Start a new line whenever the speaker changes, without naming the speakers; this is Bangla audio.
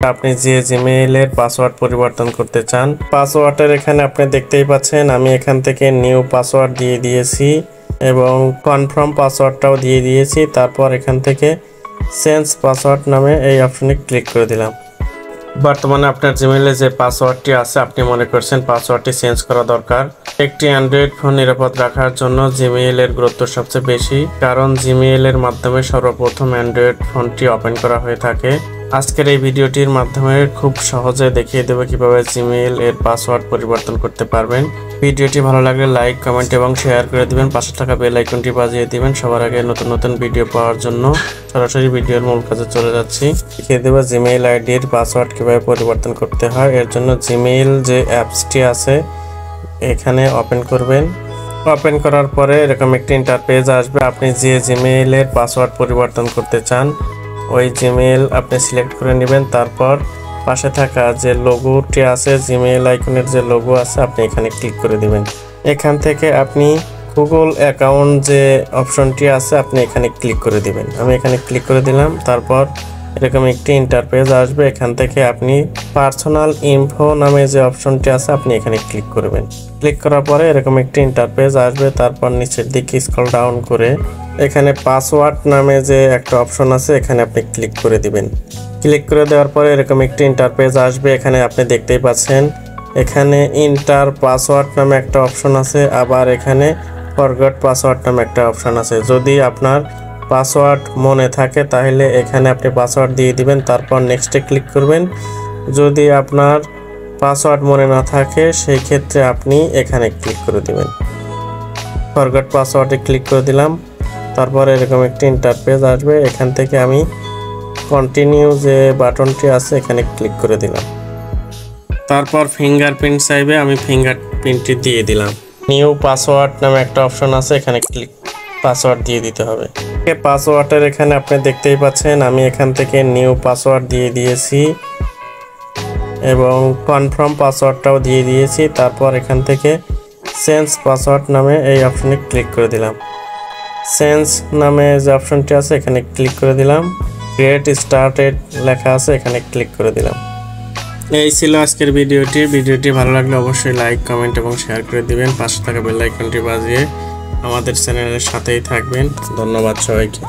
আপনি যে জিমেইলের পাসওয়ার্ড পরিবর্তন করতে চান, পাসওয়ার্ডের এখানে আপনি দেখতেই পাচ্ছেন আমি এখান থেকে নিউ পাসওয়ার্ড দিয়ে দিয়েছি এবং কনফার্ম পাসওয়ার্ডটাও দিয়ে দিয়েছি। তারপর এখান থেকে চেঞ্জ পাসওয়ার্ড নামে এই অপশনে ক্লিক করে দিলাম। বর্তমানে আপনার জিমেইলে যে পাসওয়ার্ডটি আছে আপনি মনে করছেন পাসওয়ার্ডটি চেঞ্জ করা দরকার। একটি অ্যান্ড্রয়েড ফোন নিরাপদ রাখার জন্য জিমেইলের গুরুত্ব সবচেয়ে বেশি, কারণ জিমেইলের মাধ্যমে সর্বপ্রথম অ্যান্ড্রয়েড ফোনটি ওপেন করা হয়ে থাকে। আজকের এই ভিডিওটির মাধ্যমে খুব সহজে দেখিয়ে দেব কিভাবে জিমেইল এর পাসওয়ার্ড পরিবর্তন করতে পারবেন। ভিডিওটি ভালো লাগলে লাইক, কমেন্ট এবং শেয়ার করে দিবেন। পাশে থাকা বেল আইকনটি বাজিয়ে দিবেন সবার আগে নতুন নতুন ভিডিও পাওয়ার জন্য। সরাসরি ভিডিওর মূল কাজে চলে যাচ্ছি। দেখিয়ে দেব জিমেইল আইডির পাসওয়ার্ড কিভাবে পরিবর্তন করতে হয়। এর জন্য জিমেইল যে অ্যাপসটি আছে এখানে ওপেন করবেন। ওপেন করার পরে এরকম একটি ইন্টারপেজ আসবে। আপনি যে জিমেইলের পাসওয়ার্ড পরিবর্তন করতে চান ওই জিমেইল আপনি সিলেক্ট করে নেবেন। তারপর পাশে থাকা যে লোগোটি আছে, জিমেইল আইকনের যে লোগো আছে, আপনি এখানে ক্লিক করে দিবেন। এখান থেকে আপনি গুগল অ্যাকাউন্ট যে অপশনটি আছে আপনি এখানে ক্লিক করে দিবেন। আমি এখানে ক্লিক করে দিলাম। তারপর এরকম একটি ইন্টারপেজ আসবে। এখান থেকে আপনি পার্সোনাল ইনফো নামে যে অপশনটি আছে আপনি এখানে ক্লিক করবেন। ক্লিক করার পরে এরকম একটি ইন্টারপেজ আসবে। তারপর নিচের দিকে স্ক্রল ডাউন করে এখানে পাসওয়ার্ড নামে যে একটা অপশন আছে এখানে আপনি ক্লিক করে দিবেন। ক্লিক করে দেওয়ার পরে এরকম একটি ইন্টারপেজ আসবে। এখানে আপনি দেখতেই পাচ্ছেন এখানে ইন্টার পাসওয়ার্ড নামে একটা অপশন আছে, আবার এখানে ফরগট পাসওয়ার্ড নামে একটা অপশন আছে। যদি আপনার পাসওয়ার্ড মনে থাকে তাহলে এখানে আপনি পাসওয়ার্ড দিয়ে দিবেন, তারপর নেক্সটে ক্লিক করবেন। যদি আপনার পাসওয়ার্ড মনে না থাকে সেই ক্ষেত্রে আপনি এখানে ক্লিক করে দিবেন। ফরগট পাসওয়ার্ডে ক্লিক করে দিলাম। তারপর এরকম একটি ইন্টারপেজ আসবে। এখান থেকে আমি কন্টিনিউ যে বাটনটি আছে এখানে ক্লিক করে দিলাম। তারপর ফিঙ্গারপ্রিন্ট চাইবে, আমি ফিঙ্গারপ্রিন্টটি দিয়ে দিলাম। নিউ পাসওয়ার্ড নামে একটা অপশন আছে এখানে ক্লিক পাসওয়ার্ড দিয়ে দিতে হবে। পাসওয়ার্ডের এখানে আপনি দেখতেই পাচ্ছেন আমি এখান থেকে নিউ পাসওয়ার্ড দিয়ে দিয়েছি এবং কনফার্ম পাসওয়ার্ডটাও দিয়ে দিয়েছি। তারপর এখান থেকে চেঞ্জ পাসওয়ার্ড নামে এই অপশনে ক্লিক করে দিলাম। চেঞ্জ নামে যে অপশনটি আছে এখানে ক্লিক করে দিলাম। গেট স্টার্টেড লেখা আছে এখানে ক্লিক করে দিলাম। এই ছিল আজকের ভিডিওটি ভালো লাগলে অবশ্যই লাইক, কমেন্ট এবং শেয়ার করে দিবেন। পাশে থাকা বেল আইকনটি বাজিয়ে আমাদের চ্যানেলের সাথেই থাকবেন। ধন্যবাদ সবাইকে।